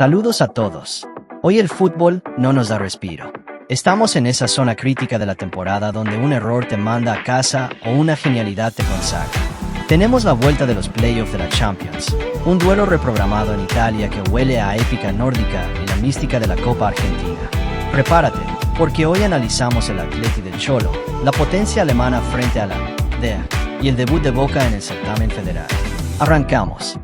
Saludos a todos. Hoy el fútbol no nos da respiro. Estamos en esa zona crítica de la temporada donde un error te manda a casa o una genialidad te consagra. Tenemos la vuelta de los playoffs de la Champions, un duelo reprogramado en Italia que huele a épica nórdica y la mística de la Copa Argentina. Prepárate, porque hoy analizamos el Atleti del Cholo, la potencia alemana frente a la DEA y el debut de Boca en el certamen federal. Arrancamos.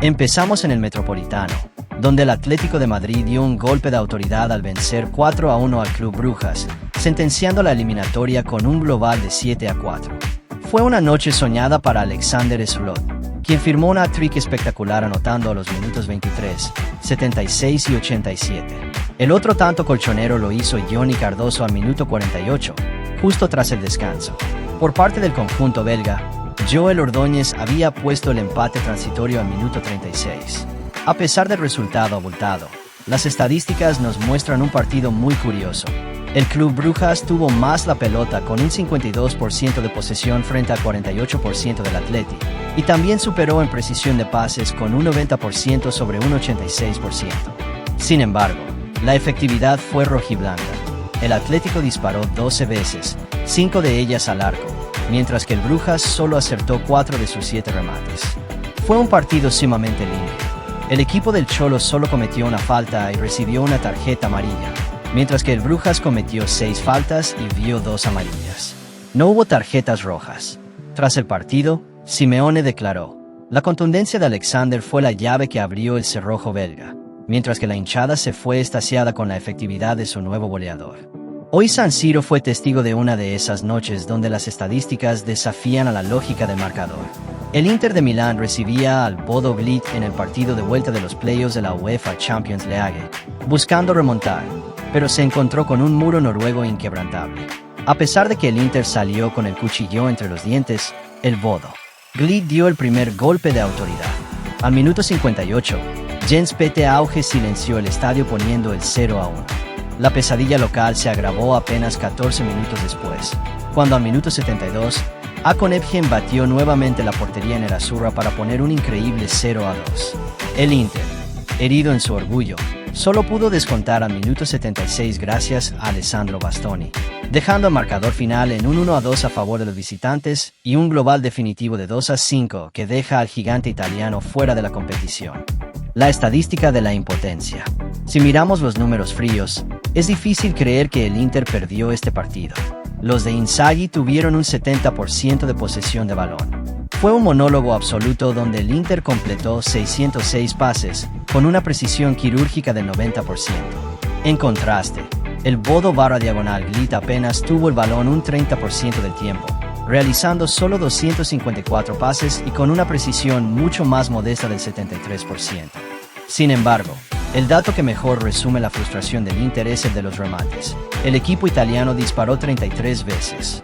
Empezamos en el Metropolitano, donde el Atlético de Madrid dio un golpe de autoridad al vencer 4-1 al Club Brujas, sentenciando la eliminatoria con un global de 7-4. Fue una noche soñada para Alexander Sørloth, quien firmó una hat-trick espectacular anotando a los minutos 23, 76 y 87. El otro tanto colchonero lo hizo Johnny Cardoso al minuto 48, justo tras el descanso. Por parte del conjunto belga, Joel Ordóñez había puesto el empate transitorio al minuto 36. A pesar del resultado abultado, las estadísticas nos muestran un partido muy curioso. El Club Brujas tuvo más la pelota con un 52% de posesión frente al 48% del Atleti, y también superó en precisión de pases con un 90% sobre un 86%. Sin embargo, la efectividad fue rojiblanca. El Atlético disparó 12 veces, 5 de ellas al arco, mientras que el Brujas solo acertó 4 de sus 7 remates. Fue un partido sumamente limpio. El equipo del Cholo solo cometió una falta y recibió una tarjeta amarilla, mientras que el Brujas cometió 6 faltas y vio 2 amarillas. No hubo tarjetas rojas. Tras el partido, Simeone declaró: "La contundencia de Alexander fue la llave que abrió el cerrojo belga", mientras que la hinchada se fue extasiada con la efectividad de su nuevo goleador. Hoy San Siro fue testigo de una de esas noches donde las estadísticas desafían a la lógica del marcador. El Inter de Milán recibía al Bodo Glimt en el partido de vuelta de los playoffs de la UEFA Champions League, buscando remontar, pero se encontró con un muro noruego inquebrantable. A pesar de que el Inter salió con el cuchillo entre los dientes, el Bodo Glimt dio el primer golpe de autoridad. Al minuto 58, Jens Petter Auge silenció el estadio poniendo el 0-1. La pesadilla local se agravó apenas 14 minutos después, cuando al minuto 72, Akon Ebgen batió nuevamente la portería en Nerazzurra para poner un increíble 0-2. El Inter, herido en su orgullo, solo pudo descontar al minuto 76 gracias a Alessandro Bastoni, dejando el marcador final en un 1-2 a favor de los visitantes y un global definitivo de 2-5 que deja al gigante italiano fuera de la competición. La estadística de la impotencia. Si miramos los números fríos, es difícil creer que el Inter perdió este partido. Los de Inzaghi tuvieron un 70% de posesión de balón. Fue un monólogo absoluto donde el Inter completó 606 pases, con una precisión quirúrgica del 90%. En contraste, el Bodo/Glimt apenas tuvo el balón un 30% del tiempo, realizando solo 254 pases y con una precisión mucho más modesta del 73%. Sin embargo, el dato que mejor resume la frustración del Inter es el de los remates. El equipo italiano disparó 33 veces.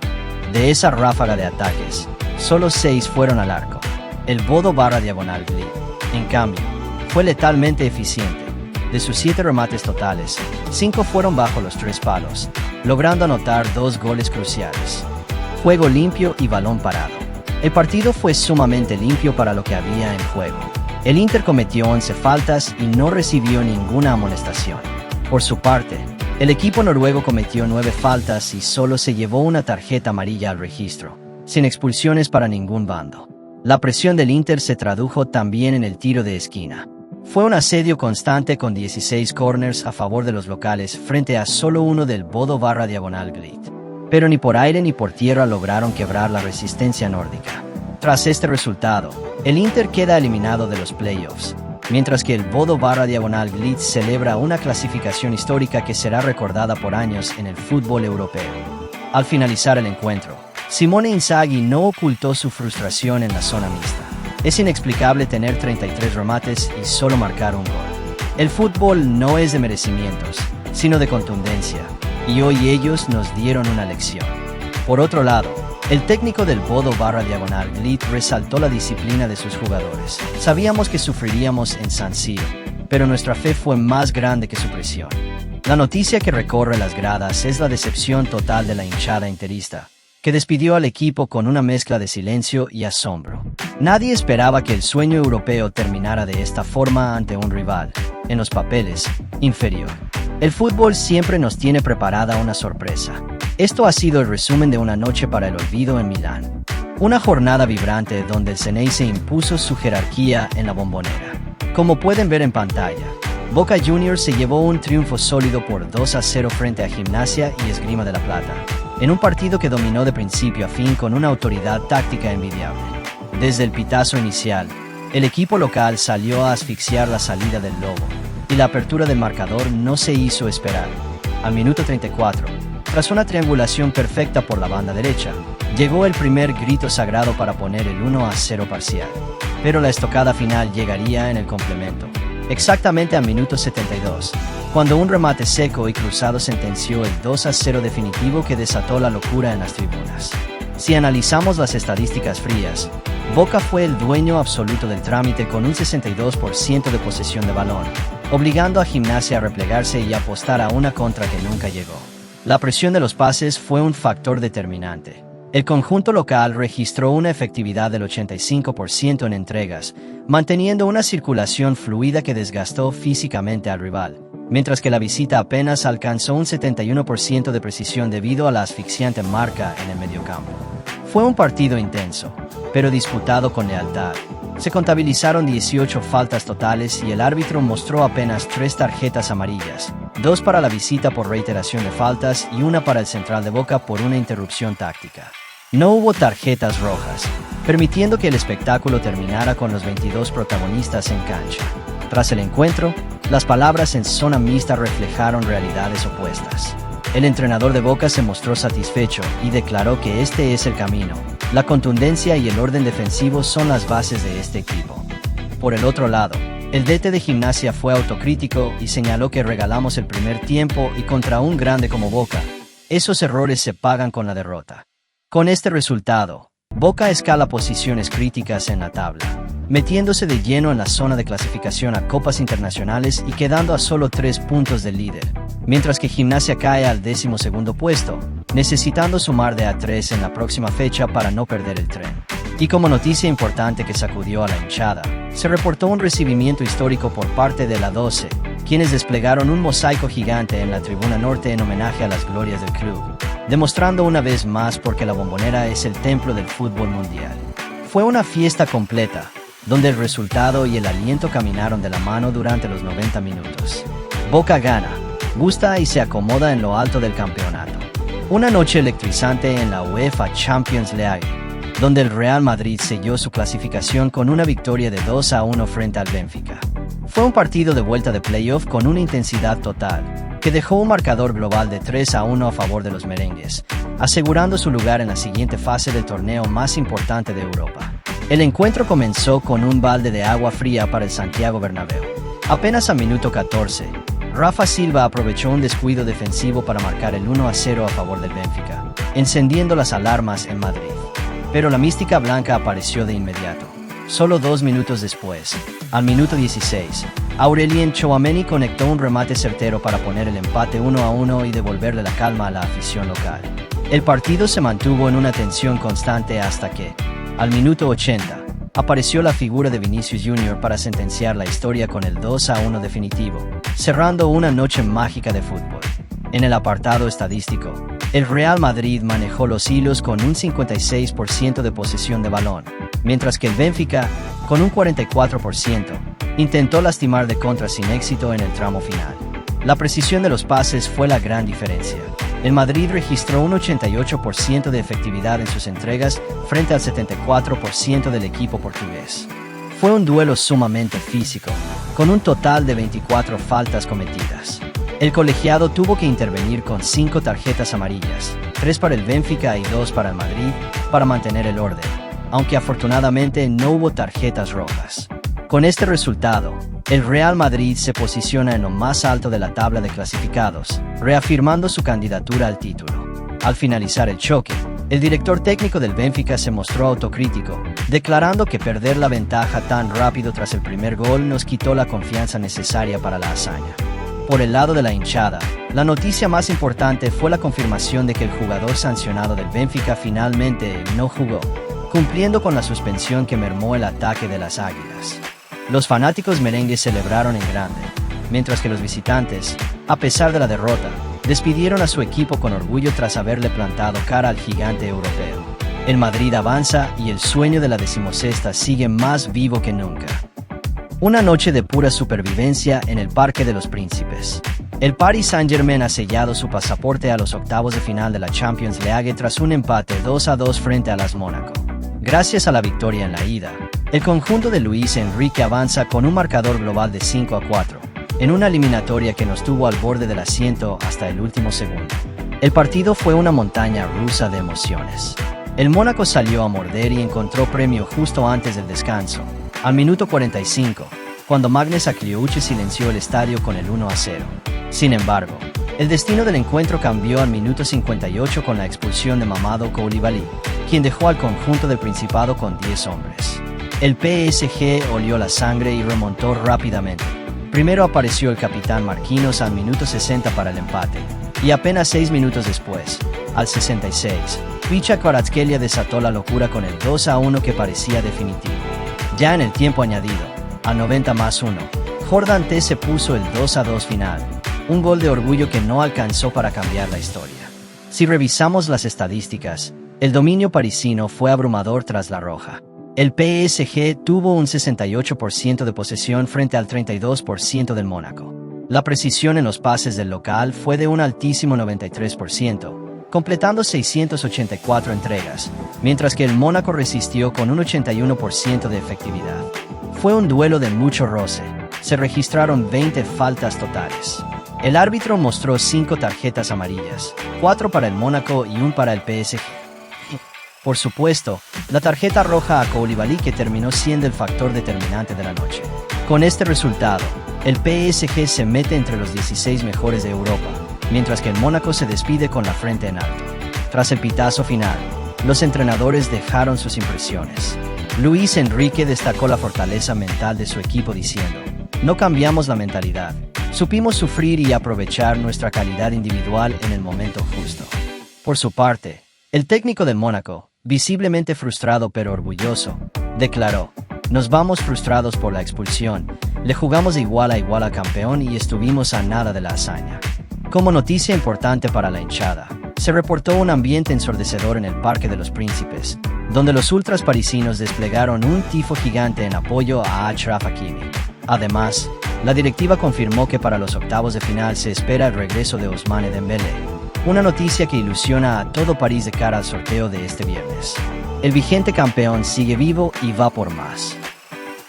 De esa ráfaga de ataques, solo 6 fueron al arco. El Bodo/Glimt, en cambio, fue letalmente eficiente. De sus 7 remates totales, 5 fueron bajo los 3 palos, logrando anotar 2 goles cruciales. Juego limpio y balón parado. El partido fue sumamente limpio para lo que había en juego. El Inter cometió 11 faltas y no recibió ninguna amonestación. Por su parte, el equipo noruego cometió 9 faltas y solo se llevó una tarjeta amarilla al registro, sin expulsiones para ningún bando. La presión del Inter se tradujo también en el tiro de esquina. Fue un asedio constante con 16 corners a favor de los locales frente a solo uno del Bodo/Glimt. Pero ni por aire ni por tierra lograron quebrar la resistencia nórdica. Tras este resultado, el Inter queda eliminado de los playoffs, mientras que el Bodo/Glimt celebra una clasificación histórica que será recordada por años en el fútbol europeo. Al finalizar el encuentro, Simone Inzaghi no ocultó su frustración en la zona mixta. Es inexplicable tener 33 remates y solo marcar un gol. El fútbol no es de merecimientos, sino de contundencia, y hoy ellos nos dieron una lección. Por otro lado, el técnico del Bodo/Glimt resaltó la disciplina de sus jugadores. Sabíamos que sufriríamos en San Siro, pero nuestra fe fue más grande que su presión. La noticia que recorre las gradas es la decepción total de la hinchada interista, que despidió al equipo con una mezcla de silencio y asombro. Nadie esperaba que el sueño europeo terminara de esta forma ante un rival, en los papeles, inferior. El fútbol siempre nos tiene preparada una sorpresa. Esto ha sido el resumen de una noche para el olvido en Milán. Una jornada vibrante donde el Xeneize impuso su jerarquía en la Bombonera. Como pueden ver en pantalla, Boca Juniors se llevó un triunfo sólido por 2-0 frente a Gimnasia y Esgrima de La Plata, en un partido que dominó de principio a fin con una autoridad táctica envidiable. Desde el pitazo inicial, el equipo local salió a asfixiar la salida del Lobo, y la apertura del marcador no se hizo esperar. Al minuto 34, tras una triangulación perfecta por la banda derecha, llegó el primer grito sagrado para poner el 1-0 parcial. Pero la estocada final llegaría en el complemento, exactamente al minuto 72, cuando un remate seco y cruzado sentenció el 2-0 definitivo que desató la locura en las tribunas. Si analizamos las estadísticas frías, Boca fue el dueño absoluto del trámite con un 62% de posesión de balón, obligando a Gimnasia a replegarse y apostar a una contra que nunca llegó. La presión de los pases fue un factor determinante. El conjunto local registró una efectividad del 85% en entregas, manteniendo una circulación fluida que desgastó físicamente al rival, mientras que la visita apenas alcanzó un 71% de precisión debido a la asfixiante marca en el mediocampo. Fue un partido intenso, pero disputado con lealtad. Se contabilizaron 18 faltas totales y el árbitro mostró apenas 3 tarjetas amarillas, 2 para la visita por reiteración de faltas y 1 para el central de Boca por una interrupción táctica. No hubo tarjetas rojas, permitiendo que el espectáculo terminara con los 22 protagonistas en cancha. Tras el encuentro, las palabras en zona mixta reflejaron realidades opuestas. El entrenador de Boca se mostró satisfecho y declaró que este es el camino. La contundencia y el orden defensivo son las bases de este equipo. Por el otro lado, el DT de Gimnasia fue autocrítico y señaló que regalamos el primer tiempo y contra un grande como Boca, esos errores se pagan con la derrota. Con este resultado, Boca escala posiciones críticas en la tabla, metiéndose de lleno en la zona de clasificación a copas internacionales y quedando a solo 3 puntos del líder, mientras que Gimnasia cae al 12º puesto, necesitando sumar de a 3 en la próxima fecha para no perder el tren. Y como noticia importante que sacudió a la hinchada, se reportó un recibimiento histórico por parte de la 12, quienes desplegaron un mosaico gigante en la tribuna norte en homenaje a las glorias del club, demostrando una vez más por qué la Bombonera es el templo del fútbol mundial. Fue una fiesta completa, donde el resultado y el aliento caminaron de la mano durante los 90 minutos. Boca gana, gusta y se acomoda en lo alto del campeonato. Una noche electrizante en la UEFA Champions League, donde el Real Madrid selló su clasificación con una victoria de 2-1 frente al Benfica. Fue un partido de vuelta de playoff con una intensidad total, que dejó un marcador global de 3-1 a favor de los merengues, asegurando su lugar en la siguiente fase del torneo más importante de Europa. El encuentro comenzó con un balde de agua fría para el Santiago Bernabéu. Apenas a minuto 14, Rafa Silva aprovechó un descuido defensivo para marcar el 1-0 a favor del Benfica, encendiendo las alarmas en Madrid. Pero la mística blanca apareció de inmediato. Solo 2 minutos después, al minuto 16, Aurelien Tchouaméni conectó un remate certero para poner el empate 1-1 y devolverle la calma a la afición local. El partido se mantuvo en una tensión constante hasta que, al minuto 80, apareció la figura de Vinicius Jr. para sentenciar la historia con el 2-1 definitivo, cerrando una noche mágica de fútbol. En el apartado estadístico, el Real Madrid manejó los hilos con un 56% de posesión de balón, mientras que el Benfica, con un 44%, intentó lastimar de contra sin éxito en el tramo final. La precisión de los pases fue la gran diferencia. El Madrid registró un 88% de efectividad en sus entregas frente al 74% del equipo portugués. Fue un duelo sumamente físico, con un total de 24 faltas cometidas. El colegiado tuvo que intervenir con 5 tarjetas amarillas, 3 para el Benfica y 2 para el Madrid, para mantener el orden, aunque afortunadamente no hubo tarjetas rojas. Con este resultado, el Real Madrid se posiciona en lo más alto de la tabla de clasificados, reafirmando su candidatura al título. Al finalizar el choque, el director técnico del Benfica se mostró autocrítico, declarando que perder la ventaja tan rápido tras el primer gol nos quitó la confianza necesaria para la hazaña. Por el lado de la hinchada, la noticia más importante fue la confirmación de que el jugador sancionado del Benfica finalmente no jugó, cumpliendo con la suspensión que mermó el ataque de las Águilas. Los fanáticos merengues celebraron en grande, mientras que los visitantes, a pesar de la derrota, despidieron a su equipo con orgullo tras haberle plantado cara al gigante europeo. El Madrid avanza y el sueño de la decimosexta sigue más vivo que nunca. Una noche de pura supervivencia en el Parque de los Príncipes. El Paris Saint-Germain ha sellado su pasaporte a los octavos de final de la Champions League tras un empate 2-2 frente a las Mónaco. Gracias a la victoria en la ida, el conjunto de Luis Enrique avanza con un marcador global de 5-4, en una eliminatoria que nos tuvo al borde del asiento hasta el último segundo. El partido fue una montaña rusa de emociones. El Mónaco salió a morder y encontró premio justo antes del descanso, al minuto 45, cuando Magnus Akliouche silenció el estadio con el 1-0. Sin embargo, el destino del encuentro cambió al minuto 58 con la expulsión de Mamadou Koulibaly, quien dejó al conjunto del Principado con 10 hombres. El PSG olió la sangre y remontó rápidamente. Primero apareció el capitán Marquinhos al minuto 60 para el empate, y apenas 6 minutos después, al 66, Khvicha Kvaratskhelia desató la locura con el 2-1 que parecía definitivo. Ya en el tiempo añadido, a 90+1, Jordan Tese puso el 2-2 final, un gol de orgullo que no alcanzó para cambiar la historia. Si revisamos las estadísticas, el dominio parisino fue abrumador tras la roja. El PSG tuvo un 68% de posesión frente al 32% del Mónaco. La precisión en los pases del local fue de un altísimo 93%, completando 684 entregas, mientras que el Mónaco resistió con un 81% de efectividad. Fue un duelo de mucho roce. Se registraron 20 faltas totales. El árbitro mostró 5 tarjetas amarillas, 4 para el Mónaco y 1 para el PSG. Por supuesto, la tarjeta roja a Koulibaly que terminó siendo el factor determinante de la noche. Con este resultado, el PSG se mete entre los 16 mejores de Europa, mientras que el Mónaco se despide con la frente en alto. Tras el pitazo final, los entrenadores dejaron sus impresiones. Luis Enrique destacó la fortaleza mental de su equipo diciendo: "No cambiamos la mentalidad, supimos sufrir y aprovechar nuestra calidad individual en el momento justo". Por su parte, el técnico del Mónaco, visiblemente frustrado pero orgulloso, declaró: "Nos vamos frustrados por la expulsión, le jugamos de igual a igual al campeón y estuvimos a nada de la hazaña". Como noticia importante para la hinchada, se reportó un ambiente ensordecedor en el Parque de los Príncipes, donde los ultras parisinos desplegaron un tifo gigante en apoyo a Achraf Hakimi. Además, la directiva confirmó que para los octavos de final se espera el regreso de Ousmane Dembélé, una noticia que ilusiona a todo París de cara al sorteo de este viernes. El vigente campeón sigue vivo y va por más.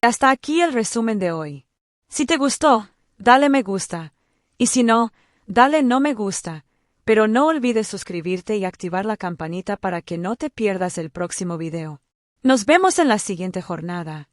Hasta aquí el resumen de hoy. Si te gustó, dale me gusta. Y si no, dale no me gusta. Pero no olvides suscribirte y activar la campanita para que no te pierdas el próximo video. Nos vemos en la siguiente jornada.